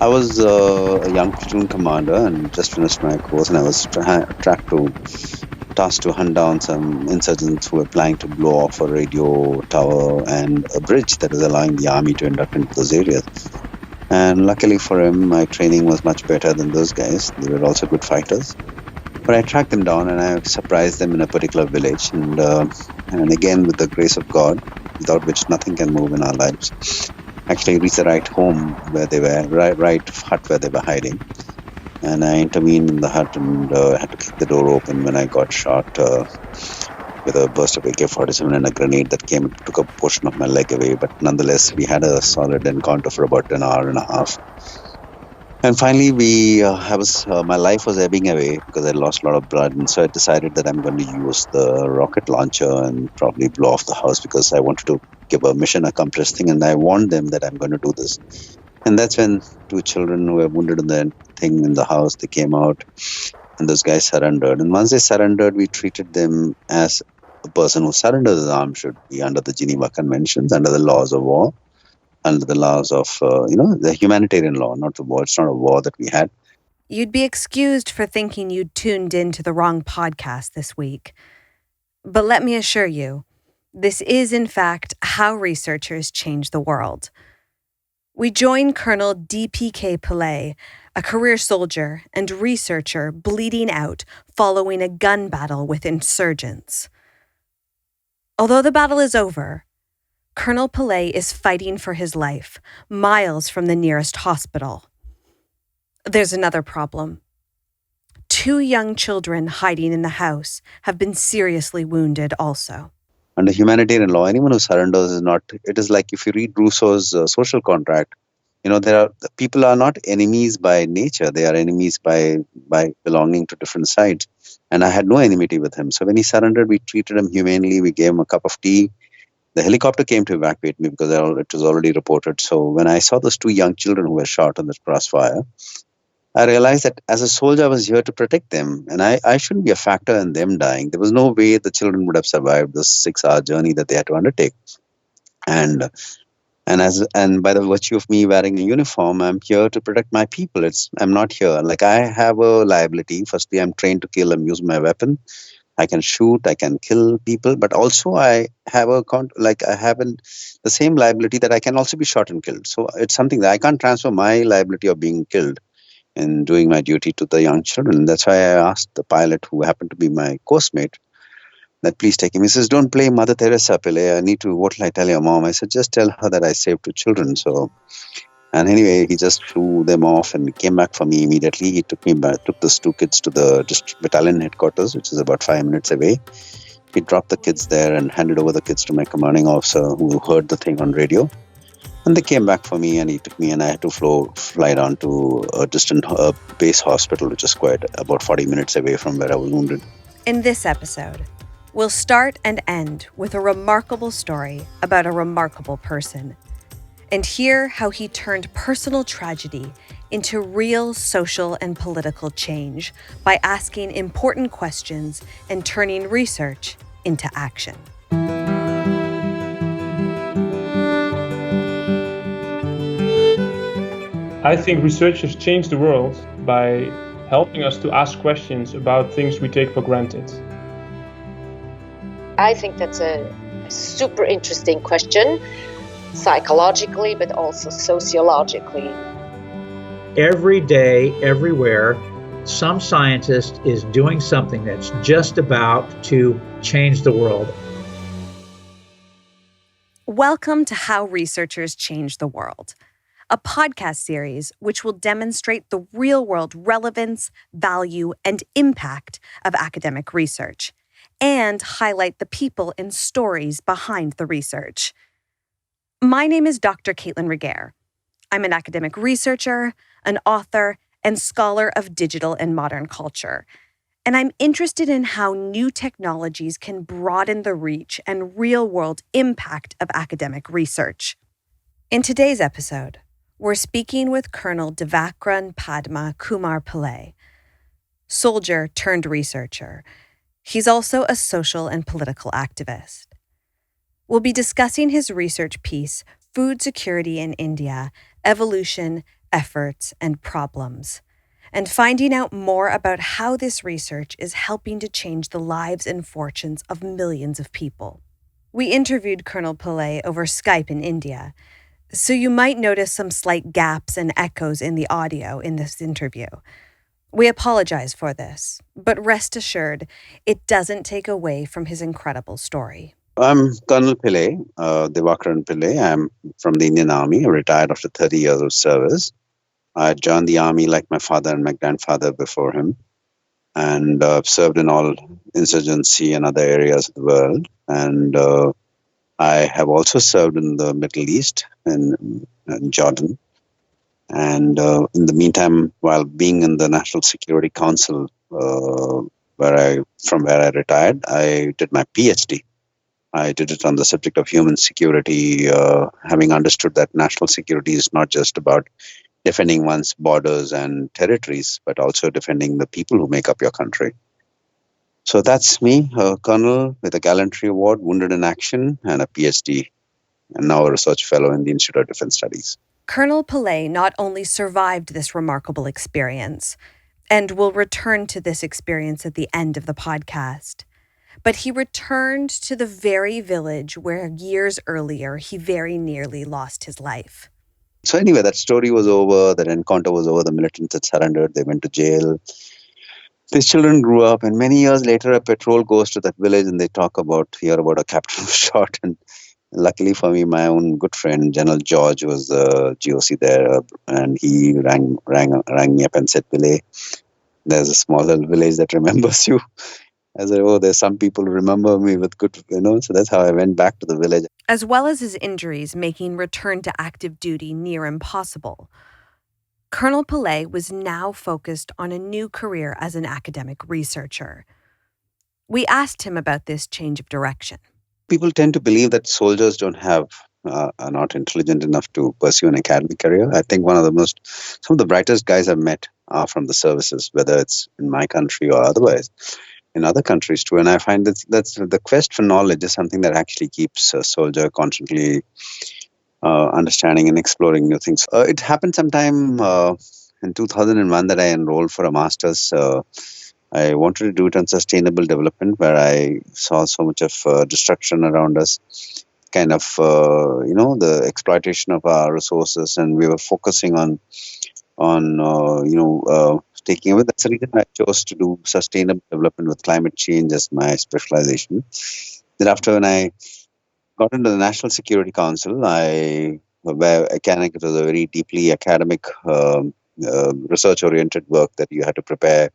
I was a young platoon commander and just finished my course, and I was tasked to hunt down some insurgents who were planning to blow off a radio tower and a bridge that was allowing the army to induct into those areas. And luckily for him, my training was much better than those guys. They were also good fighters. But I tracked them down and I surprised them in a particular village. And again, with the grace of God, without which nothing can move in our lives, actually reached the right home where they were, right hut where they were hiding. And I intervened in the hut and had to kick the door open when I got shot with a burst of AK-47 and a grenade that came and took a portion of my leg away. But nonetheless, we had a solid encounter for about an hour and a half. And finally, my life was ebbing away because I lost a lot of blood, and so I decided that I'm going to use the rocket launcher and probably blow off the house because I wanted to give a mission accomplished thing, and I warned them that I'm going to do this. And that's when two children who were wounded in the thing in the house, they came out, and those guys surrendered. And once they surrendered, we treated them as a person who surrenders his arms should be under the Geneva Conventions, under the laws of war, under the laws of the humanitarian law, not the war. It's not a war that we had. You'd be excused for thinking you'd tuned into the wrong podcast this week. But let me assure you, this is in fact how researchers change the world. We join Colonel DPK Pillay, a career soldier and researcher bleeding out following a gun battle with insurgents. Although the battle is over, Colonel Pillay is fighting for his life, miles from the nearest hospital. There's another problem. Two young children hiding in the house have been seriously wounded also. Under humanitarian law, anyone who surrenders is not. It is like if you read Rousseau's social contract. People are not enemies by nature; they are enemies by belonging to different sides. And I had no enmity with him. So when he surrendered, we treated him humanely. We gave him a cup of tea. The helicopter came to evacuate me because it was already reported. So when I saw those two young children who were shot in the crossfire, I realized that as a soldier, I was here to protect them, and I shouldn't be a factor in them dying. There was no way the children would have survived this 6-hour journey that they had to undertake. And and by the virtue of me wearing a uniform, I'm here to protect my people. I'm not here like I have a liability. Firstly, I'm trained to kill and use my weapon. I can shoot, I can kill people, but also I have the same liability that I can also be shot and killed. So it's something that I can't transfer my liability of being killed in doing my duty to the young children. That's why I asked the pilot, who happened to be my course mate, that please take him. He says, "Don't play Mother Teresa, Pillay. What will I tell your mom?" I said, "Just tell her that I saved two children." And anyway, he just flew them off and came back for me immediately. He took those two kids to the battalion headquarters, which is about 5 minutes away. He dropped the kids there and handed over the kids to my commanding officer, who heard the thing on radio. And they came back for me, and he took me, and I had to fly down to a distant base hospital, which is quite about 40 minutes away from where I was wounded. In this episode, we'll start and end with a remarkable story about a remarkable person, and hear how he turned personal tragedy into real social and political change by asking important questions and turning research into action. I think researchers change the world by helping us to ask questions about things we take for granted. I think that's a super interesting question, psychologically, but also sociologically. Every day, everywhere, some scientist is doing something that's just about to change the world. Welcome to How Researchers Change the World, a podcast series which will demonstrate the real-world relevance, value, and impact of academic research, and highlight the people and stories behind the research. My name is Dr. Caitlin Regehr. I'm an academic researcher, an author, and scholar of digital and modern culture. And I'm interested in how new technologies can broaden the reach and real-world impact of academic research. In today's episode, we're speaking with Colonel Divakaran Padma Kumar Pillay, soldier turned researcher. He's also a social and political activist. We'll be discussing his research piece, Food Security in India, Evolution, efforts, and problems, and finding out more about how this research is helping to change the lives and fortunes of millions of people. We interviewed Colonel Pillay over Skype in India, so you might notice some slight gaps and echoes in the audio in this interview. We apologize for this, but rest assured, it doesn't take away from his incredible story. I'm Colonel Pillay, Divakaran Pillay. I'm from the Indian Army, retired after 30 years of service. I joined the Army like my father and my grandfather before him, and served in all insurgency and other areas of the world. And I have also served in the Middle East, in Jordan. And in the meantime, while being in the National Security Council, where I retired, I did my PhD. I did it on the subject of human security, having understood that national security is not just about defending one's borders and territories, but also defending the people who make up your country. So that's me, a colonel with a gallantry award, wounded in action, and a PhD, and now a research fellow in the Institute of Defense Studies. Colonel Pillay not only survived this remarkable experience, and will return to this experience at the end of the podcast, but he returned to the very village where years earlier he very nearly lost his life. So anyway, that story was over, that encounter was over, the militants had surrendered, they went to jail. These children grew up, and many years later, a patrol goes to that village and they hear about a captain was shot. And luckily for me, my own good friend, General George, was the GOC there, and he rang me up and said, Pillay, there's a small little village that remembers you. I said, oh, there's some people who remember me with good, so that's how I went back to the village. As well as his injuries making return to active duty near impossible, Colonel Pillay was now focused on a new career as an academic researcher. We asked him about this change of direction. People tend to believe that soldiers are not intelligent enough to pursue an academic career. I think some of the brightest guys I've met are from the services, whether it's in my country or otherwise, in other countries too. And I find that's the quest for knowledge is something that actually keeps a soldier constantly understanding and exploring new things. It happened sometime in 2001 that I enrolled for a master's. I wanted to do it on sustainable development, where I saw so much of destruction around us, kind of, the exploitation of our resources, and we were focusing on taking away. That's the reason I chose to do sustainable development with climate change as my specialization. Thereafter, when I got into the National Security Council, it was a very deeply academic, research-oriented work that you had to prepare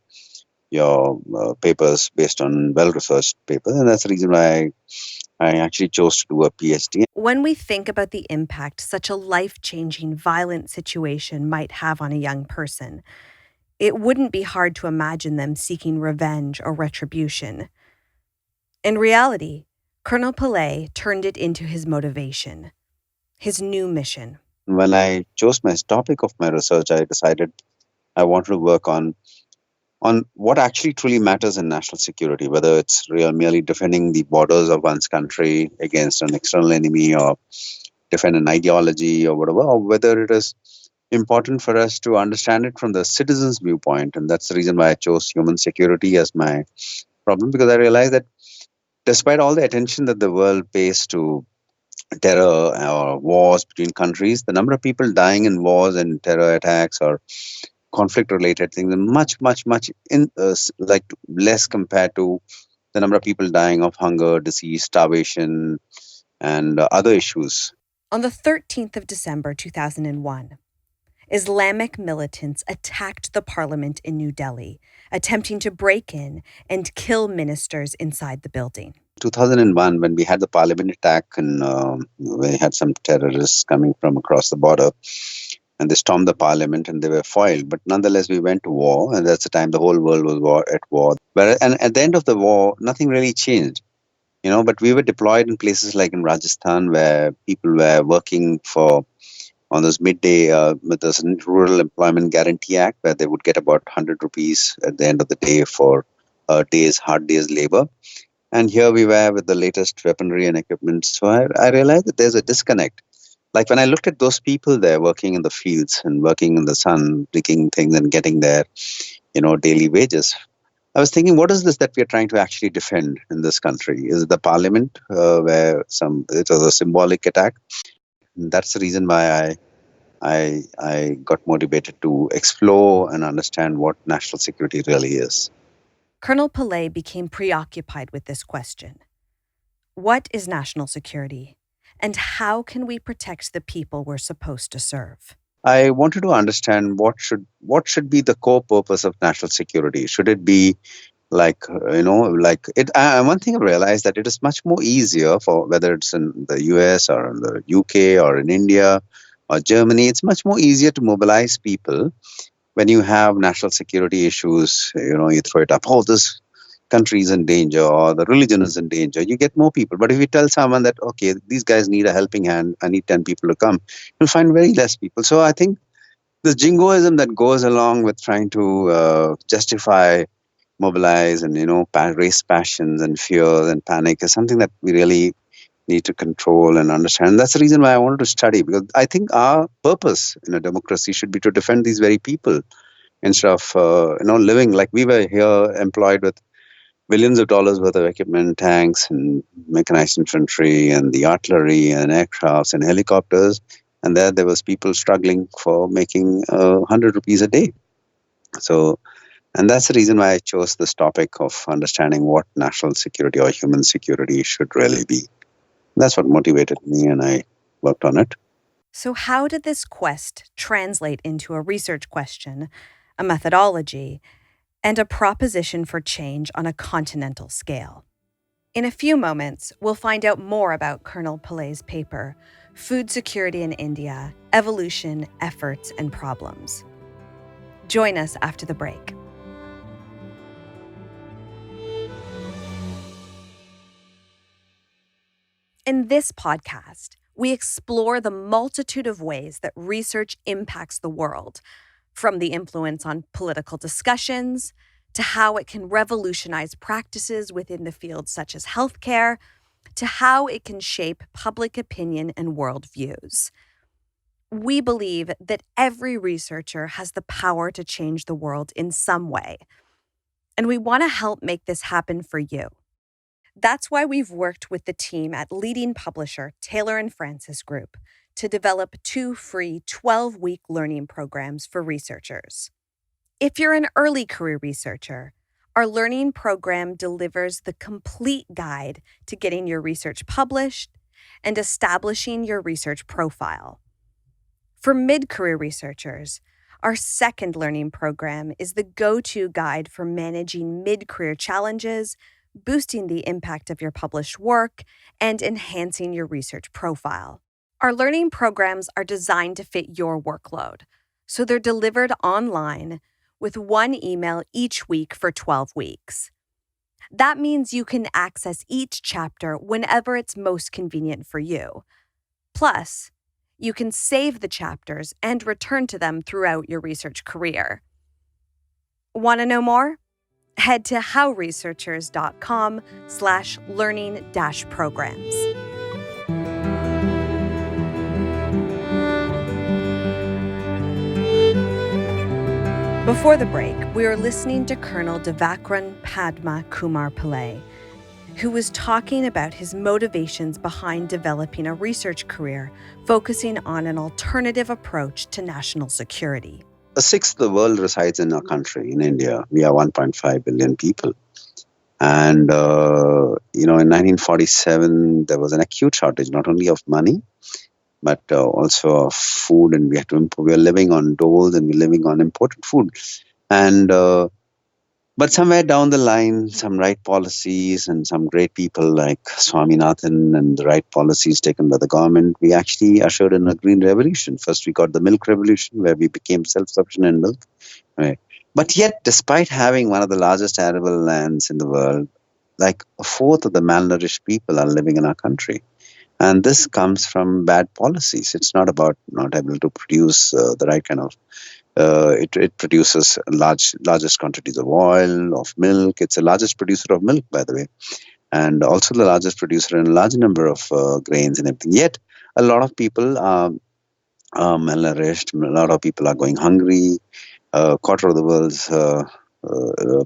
your papers based on well-researched papers, and that's the reason why I actually chose to do a PhD. When we think about the impact such a life-changing, violent situation might have on a young person, it wouldn't be hard to imagine them seeking revenge or retribution. In reality, Colonel Pillay turned it into his motivation, his new mission. When I chose my topic of my research, I decided I wanted to work on what actually truly matters in national security, whether it's merely defending the borders of one's country against an external enemy, or defend an ideology or whatever, or whether it is important for us to understand it from the citizen's viewpoint. And that's the reason why I chose human security as my problem, because I realized that despite all the attention that the world pays to terror or wars between countries, the number of people dying in wars and terror attacks or conflict-related things are much less compared to the number of people dying of hunger, disease, starvation, and other issues. On the 13th of December 2001, Islamic militants attacked the parliament in New Delhi, attempting to break in and kill ministers inside the building. 2001, when we had the parliament attack, and we had some terrorists coming from across the border, and they stormed the parliament and they were foiled. But nonetheless, we went to war, and that's the time the whole world was at war. And at the end of the war, nothing really changed. But we were deployed in places like in Rajasthan, where people were working on those midday, with this Rural Employment Guarantee Act, where they would get about 100 rupees at the end of the day for hard days labor. And here we were with the latest weaponry and equipment. So I realized that there's a disconnect Like when I looked at those people there working in the fields and working in the sun, digging things and getting their, daily wages, I was thinking, what is this that we are trying to actually defend in this country? Is it the parliament where it was a symbolic attack? And that's the reason why I got motivated to explore and understand what national security really is. Colonel Pillay became preoccupied with this question. What is national security? And how can we protect the people we're supposed to serve? I wanted to understand what should be the core purpose of national security. Should it be like it? One thing I realized that it is much more easier for whether it's in the US or in the UK or in India or Germany. It's much more easier to mobilize people when you have national security issues. You throw it up. Oh, this country is in danger or the religion is in danger. You get more people. But if you tell someone that, okay, these guys need a helping hand, I need 10 people to come, you'll find very less people. So I think this jingoism that goes along with trying to justify, mobilize, and raise passions and fears and panic is something that we really need to control and understand. That's the reason why I wanted to study, because I think our purpose in a democracy should be to defend these very people instead of living like we were here employed with billions of dollars worth of equipment, tanks and mechanized infantry and the artillery and aircrafts and helicopters. And there was people struggling for making 100 rupees a day. So, and that's the reason why I chose this topic of understanding what national security or human security should really be. That's what motivated me, and I worked on it. So how did this quest translate into a research question, a methodology, and a proposition for change on a continental scale? In a few moments, we'll find out more about Colonel Pillay's paper, Food Security in India, Evolution, Efforts, and Problems. Join us after the break. In this podcast, we explore the multitude of ways that research impacts the world, from the influence on political discussions to how it can revolutionize practices within the fields such as healthcare, to how it can shape public opinion and worldviews. We believe that every researcher has the power to change the world in some way, and we want to help make this happen for you. That's why we've worked with the team at leading publisher Taylor & Francis Group to develop 2 free 12-week learning programs for researchers. If you're an early career researcher, our learning program delivers the complete guide to getting your research published and establishing your research profile. For mid-career researchers, our second learning program is the go-to guide for managing mid-career challenges, boosting the impact of your published work, and enhancing your research profile. Our learning programs are designed to fit your workload, so they're delivered online with 1 email each week for 12 weeks. That means you can access each chapter whenever it's most convenient for you. Plus, you can save the chapters and return to them throughout your research career. Want to know more? Head to howresearchers.com/learning-programs. Before the break, we were listening to Colonel Divakaran Padma Kumar Pillay, who was talking about his motivations behind developing a research career focusing on an alternative approach to national security. A sixth of the world resides in our country, in India. We are 1.5 billion people. And, in 1947, there was an acute shortage, not only of money, but also of food. And we were living on doles and we're living on imported food. And, but somewhere down the line, some right policies and some great people like Swaminathan and the right policies taken by the government, we actually ushered in a green revolution. First, we got the milk revolution, where we became self-sufficient in milk. Right? But yet, despite having one of the largest arable lands in the world, like a fourth of the malnourished people are living in our country. And this comes from bad policies. It's not about not able to produce the right kind of it produces largest quantities of oil, of milk. It's the largest producer of milk, by the way, and also the largest producer in a large number of grains and everything. Yet, a lot of people are malnourished. A lot of people are going hungry. Quarter of the world's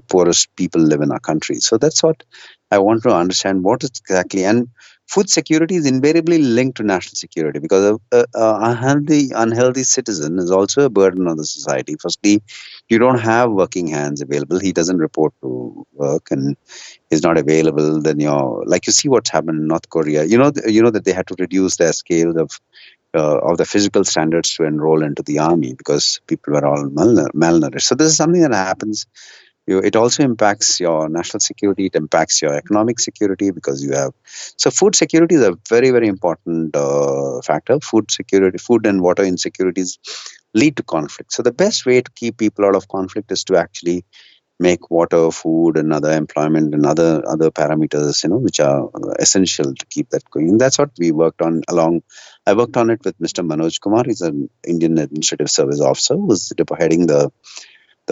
poorest people live in our country. So that's what I want to understand. What is exactly, and food security is invariably linked to national security, because a unhealthy citizen is also a burden on the society. Firstly, you don't have working hands available. He doesn't report to work and is not available. Then like you see what's happened in North Korea. You know that they had to reduce their scale of the physical standards to enroll into the army because people were all malnourished. So this is something that happens. It also impacts your national security. It impacts your economic security because you have. So food security is a very, very important factor. Food security, food and water insecurities lead to conflict. So the best way to keep people out of conflict is to actually make water, food, and other employment and other parameters, which are essential to keep that going. And that's what we worked on I worked on it with Mr. Manoj Kumar. He's an Indian Administrative Service Officer who's heading the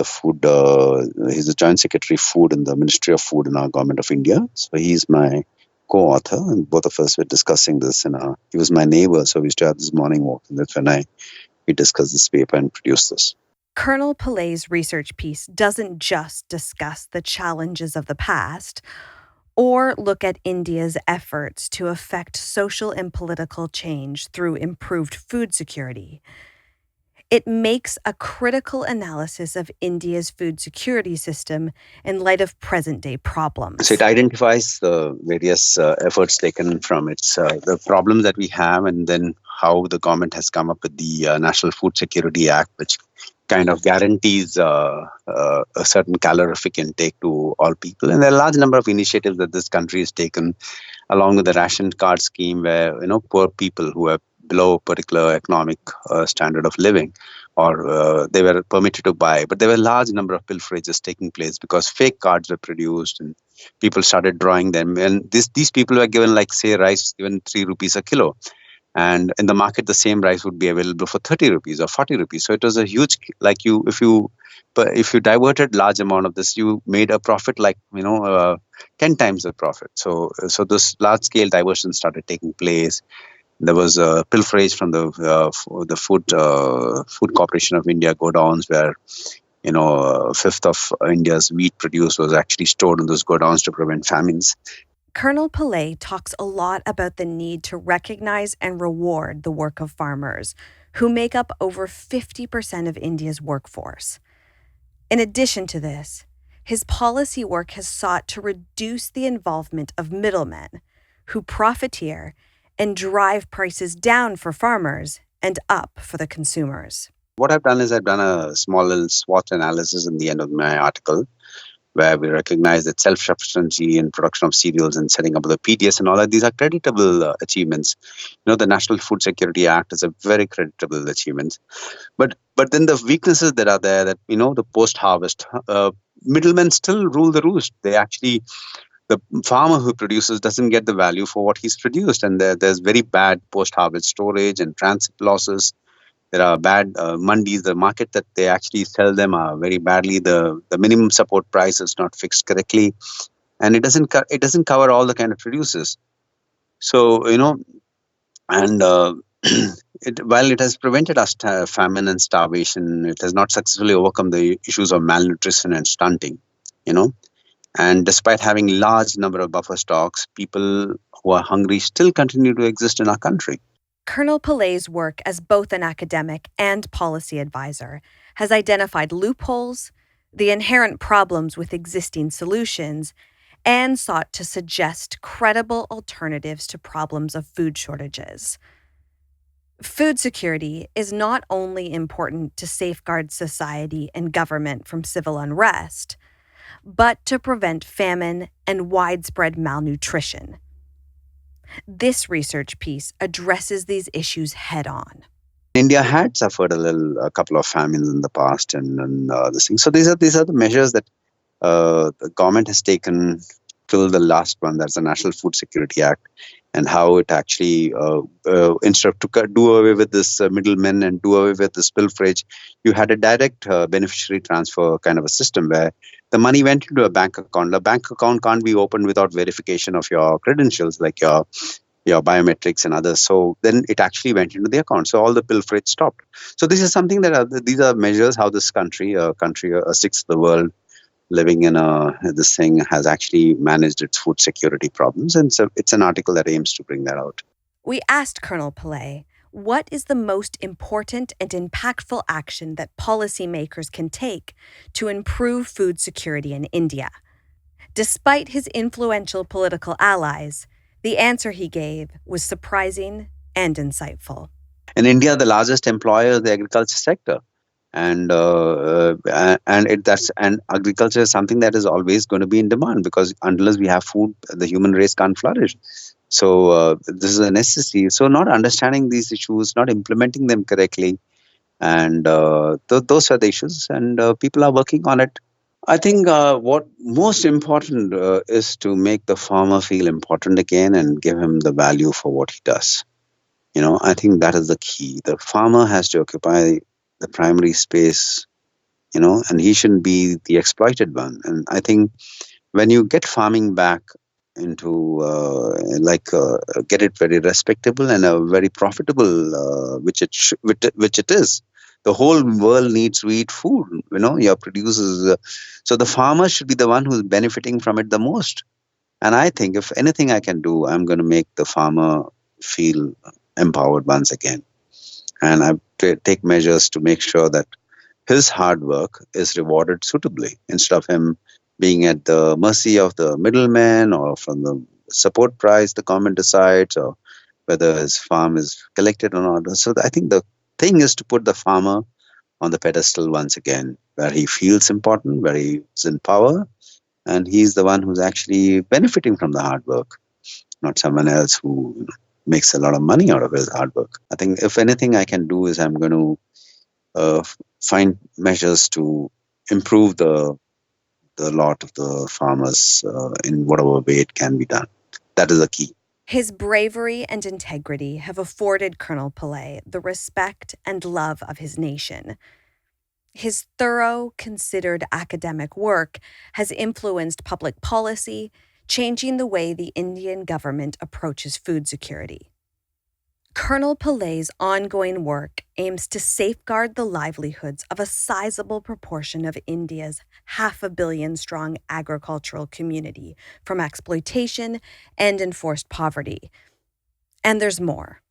food. He's the Joint Secretary Food in the Ministry of Food in our Government of India. So he's my co-author, and both of us were discussing this. He was my neighbor, so we used to have this morning walk, and that's when we discussed this paper and produced this. Colonel Pillay's research piece doesn't just discuss the challenges of the past or look at India's efforts to affect social and political change through improved food security. It makes a critical analysis of India's food security system in light of present-day problems. So it identifies the various efforts taken from the problems that we have, and then how the government has come up with the National Food Security Act, which kind of guarantees a certain calorific intake to all people. And there are a large number of initiatives that this country has taken, along with the ration card scheme, where poor people who are below a particular economic standard of living, or they were permitted to buy. But there were a large number of pilferages taking place because fake cards were produced and people started drawing them. And these people were given, like, say, rice given 3 rupees a kilo. And in the market, the same rice would be available for 30 rupees or 40 rupees. So it was a huge, if you diverted large amount of this, you made a profit 10 times the profit. So this large scale diversion started taking place. There was a pilferage from the Food Corporation of India godowns, where a fifth of India's wheat produced was actually stored in those godowns to prevent famines. Colonel Pillay talks a lot about the need to recognize and reward the work of farmers, who make up over 50% of India's workforce. In addition to this, his policy work has sought to reduce the involvement of middlemen, who profiteer and drive prices down for farmers and up for the consumers. What I've done is I've done a small little SWOT analysis in the end of my article, where we recognize that self-sufficiency in production of cereals and setting up the PDS and all that, these are creditable achievements. The National Food Security Act is a very creditable achievement. But then the weaknesses that are there, that, the post-harvest, middlemen still rule the roost. They actually, the farmer who produces doesn't get the value for what he's produced. And there's very bad post-harvest storage and transit losses. There are bad mandis. The market that they actually sell them are very badly. The minimum support price is not fixed correctly, and it doesn't cover all the kind of producers. So and while it has prevented us famine and starvation, it has not successfully overcome the issues of malnutrition and stunting. And despite having large number of buffer stocks, people who are hungry still continue to exist in our country. Colonel Pillay's work as both an academic and policy advisor has identified loopholes, the inherent problems with existing solutions, and sought to suggest credible alternatives to problems of food shortages. Food security is not only important to safeguard society and government from civil unrest, but to prevent famine and widespread malnutrition. This research piece addresses these issues head-on. India had suffered a couple of famines in the past, and this thing. So these are the measures that the government has taken till the last one. That's the National Food Security Act, and how it actually, instead of to do away with this middlemen and do away with this pilferage, you had a direct beneficiary transfer kind of a system where the money went into a bank account. The bank account can't be opened without verification of your credentials, like your biometrics and others. So then it actually went into the account. So all the pilferage stopped. So this is something these are measures how this country, a sixth of the world, living in this thing, has actually managed its food security problems. And so it's an article that aims to bring that out. We asked Colonel Pillay, what is the most important and impactful action that policymakers can take to improve food security in India? Despite his influential political allies, the answer he gave was surprising and insightful. In India, the largest employer is the agriculture sector. And agriculture is something that is always going to be in demand, because unless we have food, the human race can't flourish. So this is a necessity. So not understanding these issues, not implementing them correctly, and those are the issues, and people are working on it. I think what most important is to make the farmer feel important again and give him the value for what he does. I think that is the key. The farmer has to occupy the primary space, and he shouldn't be the exploited one. And I think when you get farming back into get it very respectable and a very profitable, which it is. The whole world needs to eat food. Your producers. So the farmer should be the one who's benefiting from it the most. And I think if anything I can do, I'm going to make the farmer feel empowered once again. And I take measures to make sure that his hard work is rewarded suitably, instead of him being at the mercy of the middleman or from the support price the government decides, or whether his farm is collected or not. So I think the thing is to put the farmer on the pedestal once again, where he feels important, where he's in power, and he's the one who's actually benefiting from the hard work, not someone else who makes a lot of money out of his hard work. I think if anything I can do is I'm going to find measures to improve the lot of the farmers in whatever way it can be done. That is the key. His bravery and integrity have afforded Colonel Pillay the respect and love of his nation. His thorough, considered academic work has influenced public policy, changing the way the Indian government approaches food security. Colonel Pillay's ongoing work aims to safeguard the livelihoods of a sizable proportion of India's 500 million-strong agricultural community from exploitation and enforced poverty. And there's more.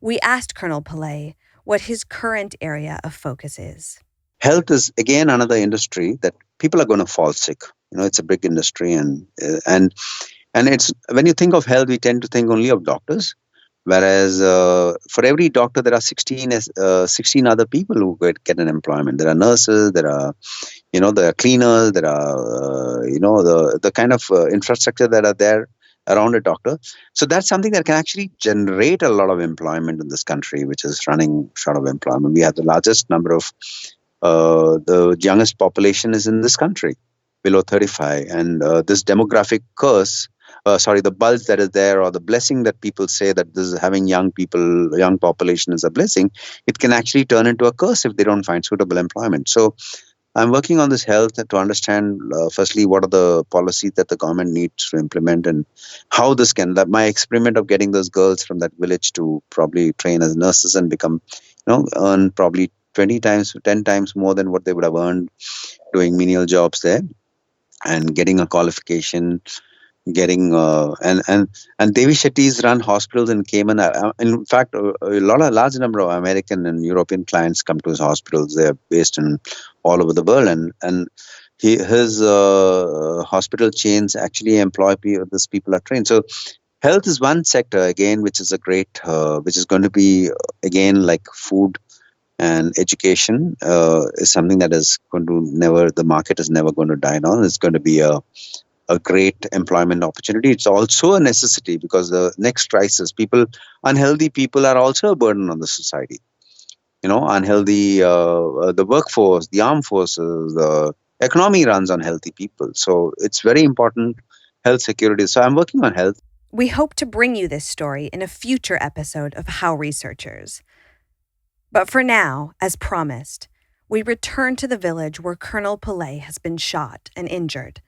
We asked Colonel Pillay what his current area of focus is. Health is, again, another industry that people are going to fall sick. It's a big industry, and it's, when you think of health, we tend to think only of doctors. Whereas for every doctor, there are 16 other people who get an employment. There are nurses, there are cleaners, there are the kind of infrastructure that are there around a doctor. So that's something that can actually generate a lot of employment in this country, which is running short of employment. We have the largest number of the youngest population is in this country, below 35, and this demographic curse. The bulge that is there, or the blessing that people say that this is having young population is a blessing, it can actually turn into a curse if they don't find suitable employment. So I'm working on this health to understand, firstly, what are the policies that the government needs to implement, and how this can, my experiment of getting those girls from that village to probably train as nurses and become, earn probably 10 times more than what they would have earned doing menial jobs there, and getting a qualification, getting and Devi Shetty's run hospitals in Cayman. In fact, a large number of American and European clients come to his hospitals. They're based in all over the world, and his hospital chains actually employ people. These people are trained. So health is one sector again, which is a great, which is going to be again like food and education is something that is going to the market is never going to die down. It's going to be a great employment opportunity. It's also a necessity, because the next crisis, unhealthy people are also a burden on the society. Unhealthy, the workforce, the armed forces, the economy runs on healthy people. So it's very important, health security. So I'm working on health. We hope to bring you this story in a future episode of How Researchers. But for now, as promised, we return to the village where Colonel Pillay has been shot and injured.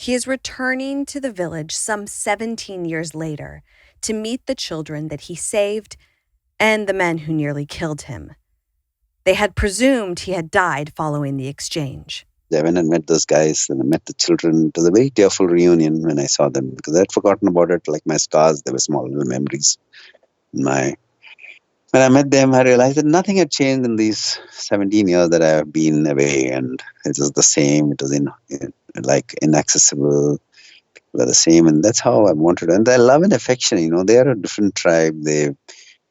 He is returning to the village some 17 years later to meet the children that he saved and the men who nearly killed him. They had presumed he had died following the exchange. I went and met those guys and I met the children. It was a very tearful reunion when I saw them because I had forgotten about it. Like my scars, they were small little memories. When I met them, I realized that nothing had changed in these 17 years that I have been away, and it was the same. It was like inaccessible. People are the same, and that's how I wanted. And their love and affection, they are a different tribe. They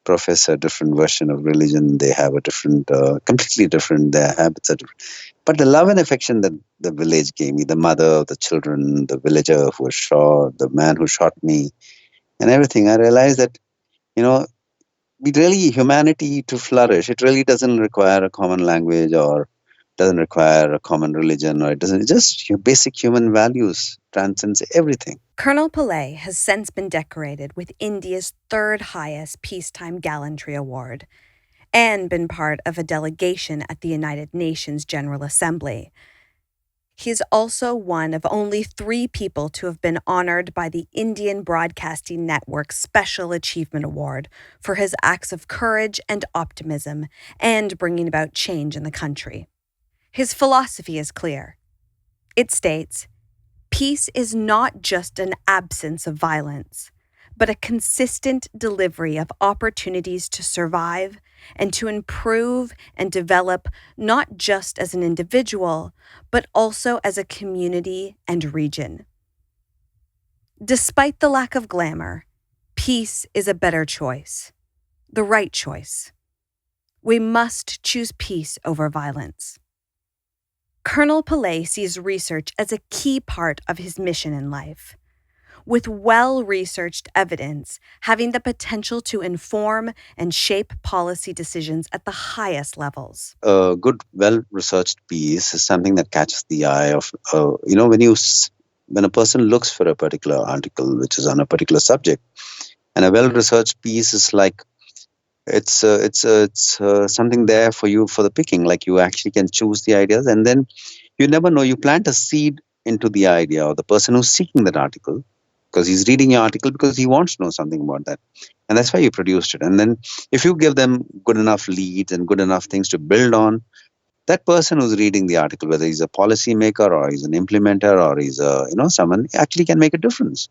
profess a different version of religion. They have a different, completely different. Their habits are different. But the love and affection that the village gave me, the mother, the children, the villager who was shot, the man who shot me, and everything, I realized that, humanity to flourish, it really doesn't require a common language or doesn't require a common religion, or it doesn't, just your basic human values transcends everything. Colonel Pillay has since been decorated with India's third highest Peacetime Gallantry Award and been part of a delegation at the United Nations General Assembly. He's also one of only 3 people to have been honored by the Indian Broadcasting Network's Special Achievement Award for his acts of courage and optimism and bringing about change in the country. His philosophy is clear. It states, peace is not just an absence of violence, but a consistent delivery of opportunities to survive and to improve and develop not just as an individual, but also as a community and region. Despite the lack of glamour, peace is a better choice, the right choice. We must choose peace over violence. Colonel Pillay sees research as a key part of his mission in life, with well-researched evidence having the potential to inform and shape policy decisions at the highest levels. A good, well-researched piece is something that catches the eye of, when a person looks for a particular article which is on a particular subject, and a well-researched piece is like, it's something there for you for the picking. Like you actually can choose the ideas, and then you never know. You plant a seed into the idea or the person who's seeking that article, because he's reading your article because he wants to know something about that. And that's why you produced it. And then if you give them good enough leads and good enough things to build on, that person who's reading the article, whether he's a policymaker or he's an implementer or he's someone, actually can make a difference.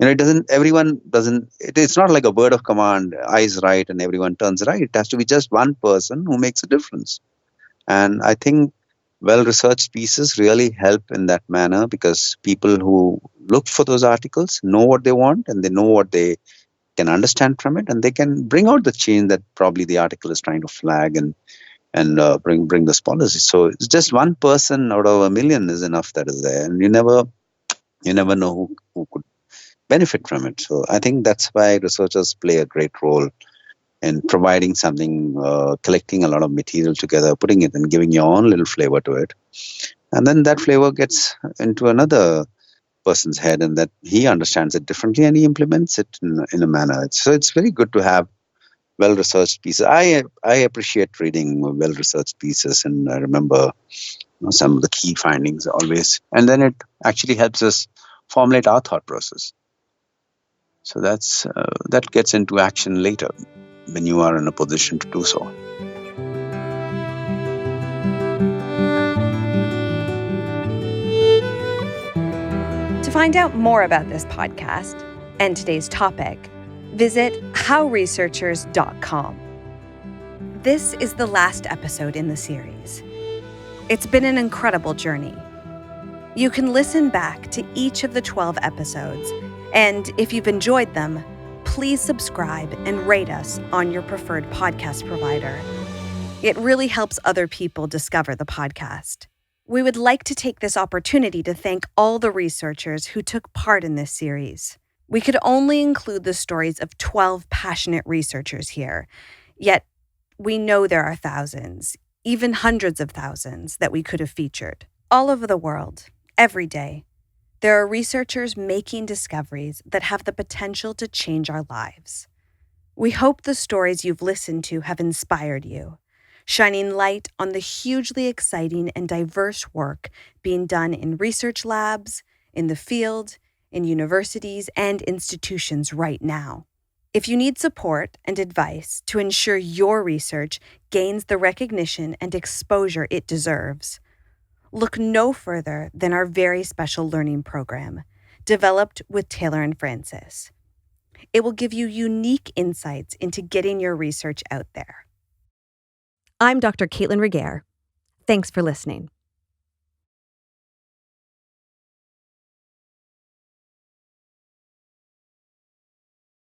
It's not like a word of command, eyes right and everyone turns right. It has to be just one person who makes a difference. And I think well-researched pieces really help in that manner, because people who look for those articles know what they want and they know what they can understand from it, and they can bring out the change that probably the article is trying to flag and bring this policy. So it's just one person out of a million is enough that is there, and you never know who could benefit from it. So I think that's why researchers play a great role in providing something, collecting a lot of material together, putting it and giving your own little flavor to it. And then that flavor gets into another person's head, and that he understands it differently and he implements it in a manner. So it's very good to have well-researched pieces. I appreciate reading well-researched pieces, and I remember some of the key findings always. And then it actually helps us formulate our thought process. So that gets into action later when you are in a position to do so. To find out more about this podcast and today's topic, visit howresearchers.com. This is the last episode in the series. It's been an incredible journey. You can listen back to each of the 12 episodes, and if you've enjoyed them, please subscribe and rate us on your preferred podcast provider. It really helps other people discover the podcast. We would like to take this opportunity to thank all the researchers who took part in this series. We could only include the stories of 12 passionate researchers here, yet we know there are thousands, even hundreds of thousands, that we could have featured. All over the world, every day, there are researchers making discoveries that have the potential to change our lives. We hope the stories you've listened to have inspired you, shining light on the hugely exciting and diverse work being done in research labs, in the field, in universities, and institutions right now. If you need support and advice to ensure your research gains the recognition and exposure it deserves, look no further than our very special learning program, developed with Taylor and Francis. It will give you unique insights into getting your research out there. I'm Dr. Caitlin Regehr. Thanks for listening.